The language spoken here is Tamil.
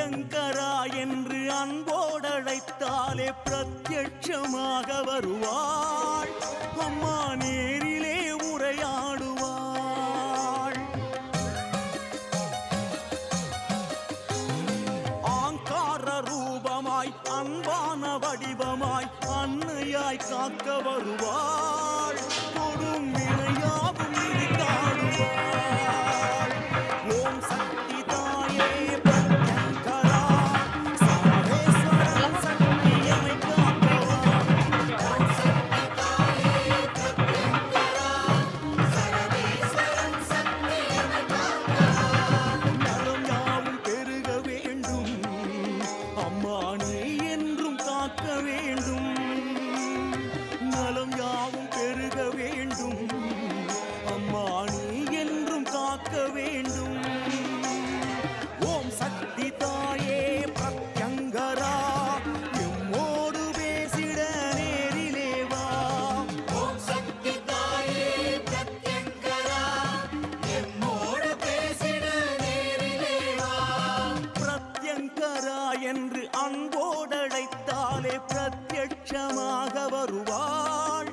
பிரத்யங்கரா என்று அன்போடழைத்தாலே பிரத்யட்சமாக வருவாள். அம்மா நேரிலே உரையாடுவாள். ஆங்கார ரூபமாய் அன்பான வடிவமாய் அன்னையாய் காக்க வருவாள். கொடும் வினையாவும் நிறுத்தாடுவாள். ஓம் சக்தி தாயே பிரத்யங்கரா சர்வேஸ்வரன் சக்தியமை காப்பவா. ஓம் சக்தி தாயே பிரத்யங்கரா சர்வேஸ்வரன் சக்தியமை காப்பவா. நலம் யாவும் பெருக வேண்டும் அம்மா நீ என்றும் காக்க வேண்டும். நலம் யாவும் பெருக வேண்டும் அம்மா நீ என்றும் காக்க வேண்டும். ஓம் சக்தி தாயே பிரத்யங்கரா எம்மோடு பேசிட நேரிலே வா. ஓம் சக்தி தாயே பிரத்யங்கரா எம்மோடு பேசிட நேரிலே வா. பிரத்யங்கரா என்று அன்போடழைத்தாலே பிரத்யட்சமாக வருவாள்.